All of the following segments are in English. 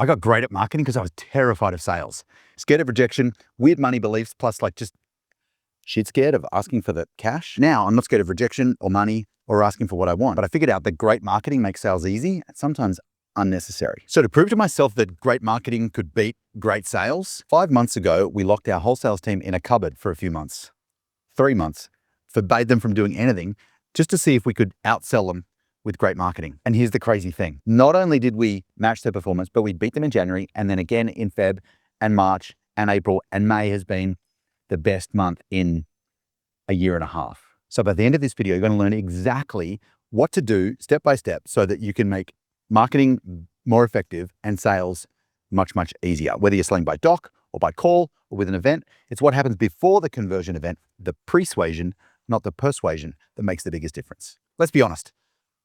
I got great at marketing because I was terrified of sales, scared of rejection, weird money beliefs, plus like just shit scared of asking for the cash. Now I'm not scared of rejection or money or asking for what I want, but I figured out that great marketing makes sales easy and sometimes unnecessary. So to prove to myself that great marketing could beat great sales, 5 months ago, we locked our whole sales team in a cupboard for a few months, 3 months, forbade them from doing anything just to see if we could outsell them with great marketing. And here's the crazy thing. Not only did we match their performance, but we beat them in January and then again in Feb and March and April, and May has been the best month in a year and a half. So by the end of this video, you're going to learn exactly what to do step by step so that you can make marketing more effective and sales much, much easier. Whether you're selling by doc or by call or with an event, it's what happens before the conversion event, the persuasion, not the persuasion, that makes the biggest difference. Let's be honest.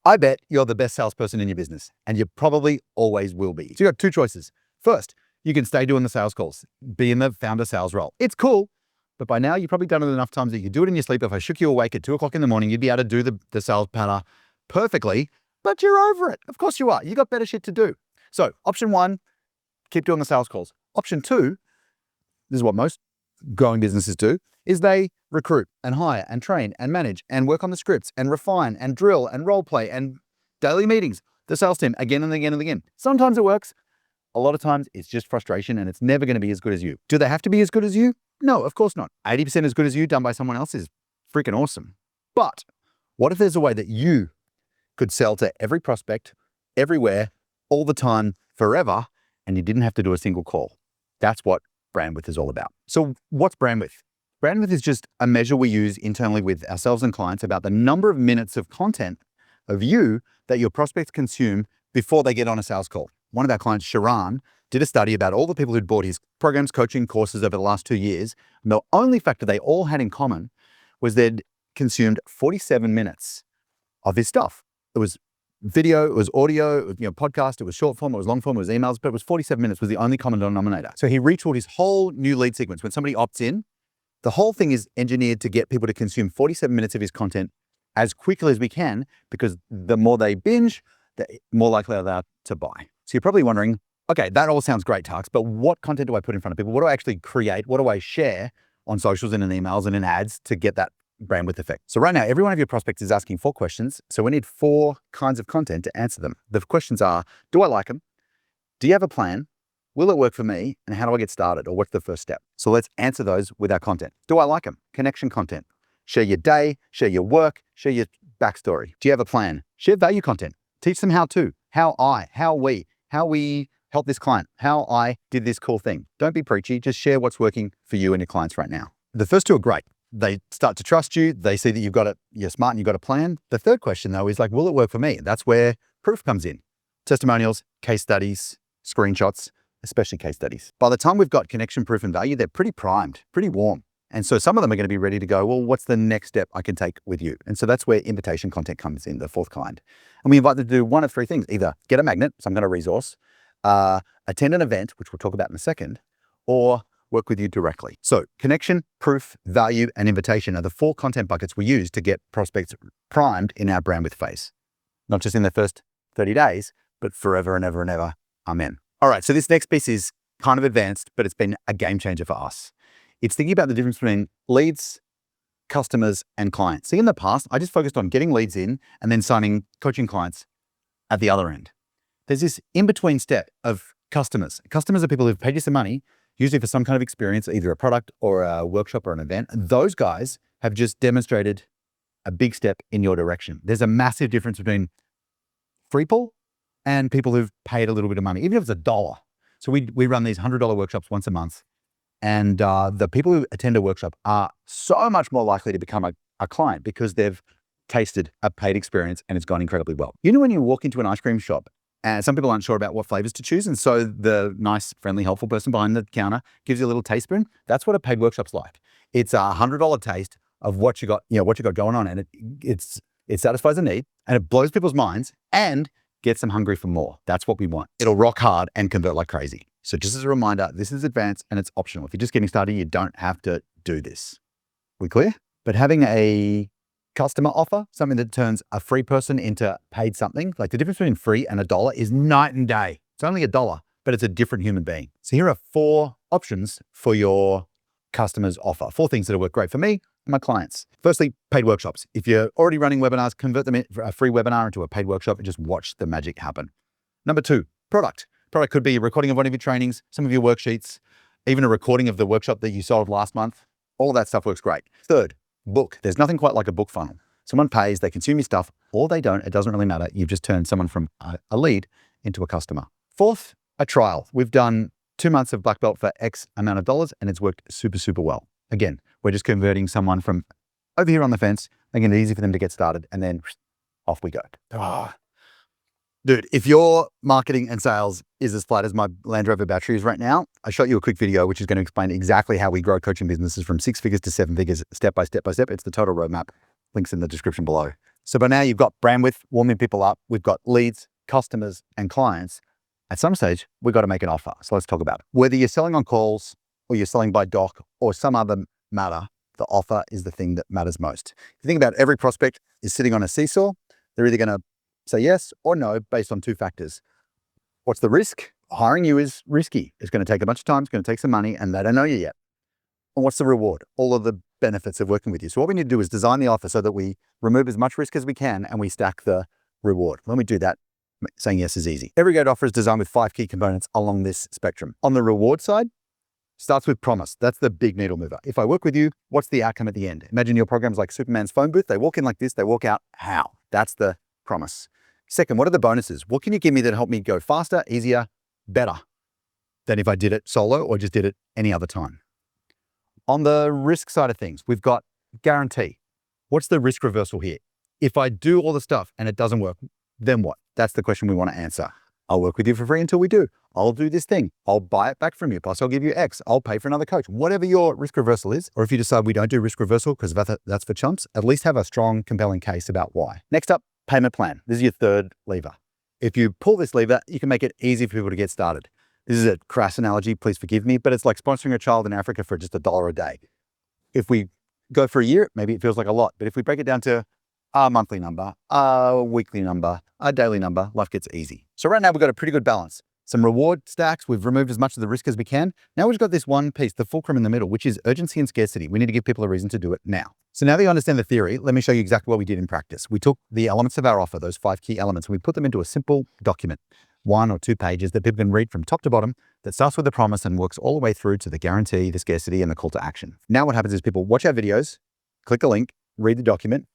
I bet you're the best salesperson in your business, and you probably always will be. So you got two choices. First, you can stay doing the sales calls, be in the founder sales role. It's cool, but by now you've probably done it enough times that you can do it in your sleep. If I shook you awake at 2 o'clock in the morning, you'd be able to do the sales patter perfectly, but you're over it. Of course you are. You got better shit to do. So option 1, keep doing the sales calls. Option 2, this is what most growing businesses do, is they recruit and hire and train and manage and work on the scripts and refine and drill and role play and daily meetings, the sales team again and again and again. Sometimes it works. A lot of times it's just frustration and it's never going to be as good as you. Do they have to be as good as you? No, of course not. 80% as good as you done by someone else is freaking awesome. But what if there's a way that you could sell to every prospect, everywhere, all the time, forever, and you didn't have to do a single call? That's what Brandwidth is all about. So what's Brandwidth? Brandwidth is just a measure we use internally with ourselves and clients about the number of minutes of content of you that your prospects consume before they get on a sales call. One of our clients, Sharan, did a study about all the people who'd bought his programs, coaching courses over the last 2 years. And the only factor they all had in common was they'd consumed 47 minutes of his stuff. It was video, it was audio, it was, podcast, it was short form, it was long form, it was emails, but it was 47 minutes was the only common denominator. So he retooled his whole new lead sequence. When somebody opts in, the whole thing is engineered to get people to consume 47 minutes of his content as quickly as we can, because the more they binge, the more likely they are to buy. So you're probably wondering, okay, that all sounds great, Tux, but what content do I put in front of people? What do I actually create? What do I share on socials and in emails and in ads to get that Brandwidth effect? So right now, every one of your prospects is asking 4 questions. So we need 4 kinds of content to answer them. The questions are, do I like them? Do you have a plan? Will it work for me? And how do I get started? Or what's the first step? So let's answer those with our content. Do I like them? Connection content. Share your day, share your work, share your backstory. Do you have a plan? Share value content. Teach them how we help this client, how I did this cool thing. Don't be preachy, just share what's working for you and your clients right now. The first 2 are great. They start to trust you. They see that you're smart and you've got a plan. The third question though is like, will it work for me? That's where proof comes in. Testimonials, case studies, screenshots, especially case studies. By the time we've got connection, proof, and value, they're pretty primed, pretty warm. And so some of them are going to be ready to go, well, what's the next step I can take with you? And so that's where invitation content comes in, the 4th kind. And we invite them to do one of 3 things: either get a magnet, some kind of resource, attend an event, which we'll talk about in a second, or work with you directly. So connection, proof, value, and invitation are the 4 content buckets we use to get prospects primed in our Brandwidth phase. Not just in the first 30 days, but forever and ever and ever. Amen. All right, so this next piece is kind of advanced, but it's been a game changer for us. It's thinking about the difference between leads, customers, and clients. See, in the past, I just focused on getting leads in and then signing coaching clients at the other end. There's this in-between step of customers. Customers are people who've paid you some money, usually for some kind of experience, either a product or a workshop or an event. Those guys have just demonstrated a big step in your direction. There's a massive difference between free pull and people who've paid a little bit of money, even if it's $1. So we run these $100 workshops once a month. And the people who attend a workshop are so much more likely to become a client because they've tasted a paid experience and it's gone incredibly well. You know, when you walk into an ice cream shop and some people aren't sure about what flavors to choose, and so the nice, friendly, helpful person behind the counter gives you a little taste spoon. That's what a paid workshop's like. It's a $100 taste of what you got, what you got going on, and it satisfies a need and it blows people's minds and gets them hungry for more. That's what we want. It'll rock hard and convert like crazy. So just as a reminder, this is advanced and it's optional. If you're just getting started, you don't have to do this. We clear? But having a customer offer, something that turns a free person into paid something, like the difference between free and $1 is night and day. It's only $1, but it's a different human being. So here are 4 options for your customers' offer. 4 things that work great for me and my clients. Firstly, paid workshops. If you're already running webinars, convert them in a free webinar into a paid workshop and just watch the magic happen. Number 2, product. Product could be a recording of one of your trainings, some of your worksheets, even a recording of the workshop that you sold last month. All of that stuff works great. Third, book. There's nothing quite like a book funnel. Someone pays, they consume your stuff, or they don't. It doesn't really matter. You've just turned someone from a lead into a customer. Fourth, a trial. We've done 2 months of black belt for X amount of dollars, and it's worked super, super well. Again, we're just converting someone from over here on the fence, making it easy for them to get started, and then off we go. Dude, if your marketing and sales is as flat as my Land Rover battery is right now, I shot you a quick video which is going to explain exactly how we grow coaching businesses from 6 figures to 7 figures, step by step by step. It's the total roadmap. Links in the description below. So by now you've got Brandwidth warming people up. We've got leads, customers, and clients. At some stage, we've got to make an offer. So let's talk about it. Whether you're selling on calls or you're selling by doc or some other matter, the offer is the thing that matters most. If you think about it, every prospect is sitting on a seesaw. They're either going to say yes or no based on 2 factors. What's the risk? Hiring you is risky. It's going to take a bunch of time. It's going to take some money, and they don't know you yet. And what's the reward? All of the benefits of working with you. So what we need to do is design the offer so that we remove as much risk as we can and we stack the reward. When we do that, saying yes is easy. Every great offer is designed with 5 key components along this spectrum. On the reward side, starts with promise. That's the big needle mover. If I work with you, what's the outcome at the end? Imagine your program's like Superman's phone booth. They walk in like this, they walk out how? That's the promise. Second, what are the bonuses? What can you give me that help me go faster, easier, better than if I did it solo or just did it any other time? On the risk side of things, we've got guarantee. What's the risk reversal here? If I do all the stuff and it doesn't work, then what? That's the question we want to answer. I'll work with you for free until we do. I'll do this thing. I'll buy it back from you. Plus I'll give you X. I'll pay for another coach. Whatever your risk reversal is, or if you decide we don't do risk reversal because that's for chumps, at least have a strong, compelling case about why. Next up, payment plan. This is your third lever. If you pull this lever, you can make it easy for people to get started. This is a crass analogy, please forgive me, but it's like sponsoring a child in Africa for just $1 a day. If we go for a year, maybe it feels like a lot, but if we break it down to a monthly number, a weekly number, a daily number, life gets easy. So right now we've got a pretty good balance. Some reward stacks, we've removed as much of the risk as we can. Now we've got this one piece, the fulcrum in the middle, which is urgency and scarcity. We need to give people a reason to do it now. So now that you understand the theory, let me show you exactly what we did in practice. We took the elements of our offer, those 5 key elements, and we put them into a simple document, 1 or 2 pages that people can read from top to bottom, that starts with the promise and works all the way through to the guarantee, the scarcity, and the call to action. Now what happens is people watch our videos, click a link, read the document,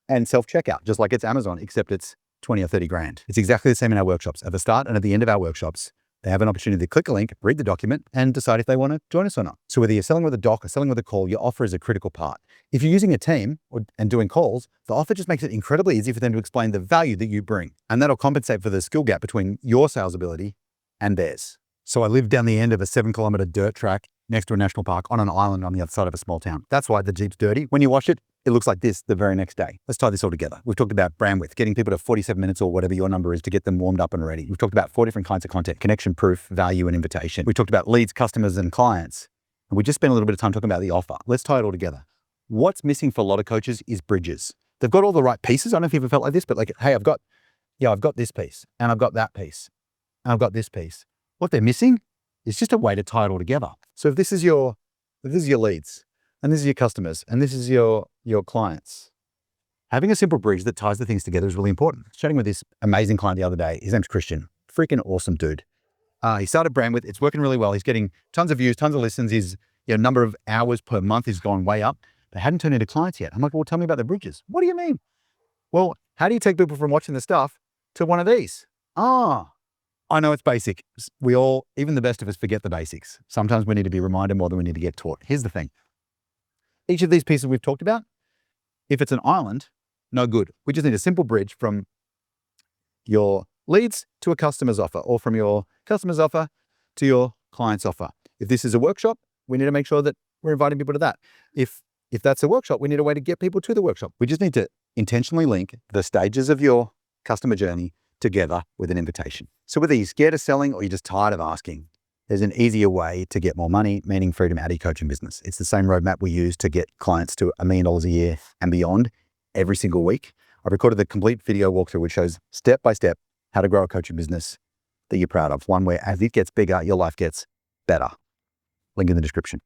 and self-checkout, just like it's Amazon, except it's 20 or 30 grand. It's exactly the same in our workshops. At the start and at the end of our workshops, they have an opportunity to click a link, read the document, and decide if they want to join us or not. So whether you're selling with a doc or selling with a call, your offer is a critical part. If you're using a team and doing calls, the offer just makes it incredibly easy for them to explain the value that you bring. And that'll compensate for the skill gap between your sales ability and theirs. So I live down the end of a 7-kilometer dirt track next to a national park on an island on the other side of a small town. That's why the Jeep's dirty. When you wash it, it looks like this the very next day. Let's tie this all together. We've talked about Brandwidth, getting people to 47 minutes or whatever your number is to get them warmed up and ready. We've talked about 4 different kinds of content: connection, proof, value, and invitation. We talked about leads, customers, and clients. And we just spent a little bit of time talking about the offer. Let's tie it all together. What's missing for a lot of coaches is bridges. They've got all the right pieces. I don't know if you've ever felt like this, but like, hey, I've got this piece, and I've got that piece, and I've got this piece. What they're missing is just a way to tie it all together. So if this is your leads, and this is your customers, and this is your clients, having a simple bridge that ties the things together is really important. Chatting with this amazing client the other day, his name's Christian, freaking awesome dude. He started Brandwidth, it's working really well. He's getting tons of views, tons of listens. His number of hours per month is going way up. They hadn't turned into clients yet. I'm like, well, tell me about the bridges. What do you mean? Well, how do you take people from watching the stuff to one of these? I know it's basic. We all, even the best of us, forget the basics. Sometimes we need to be reminded more than we need to get taught. Here's the thing. Each of these pieces we've talked about, if it's an island, no good. We just need a simple bridge from your leads to a customer's offer, or from your customer's offer to your client's offer. If this is a workshop, we need to make sure that we're inviting people to that. If that's a workshop, we need a way to get people to the workshop. We just need to intentionally link the stages of your customer journey together with an invitation. So whether you're scared of selling or you're just tired of asking, there's an easier way to get more money, meaning freedom out of your coaching business. It's the same roadmap we use to get clients to $1 million a year and beyond every single week. I've recorded the complete video walkthrough, which shows step by step how to grow a coaching business that you're proud of. One where as it gets bigger, your life gets better. Link in the description.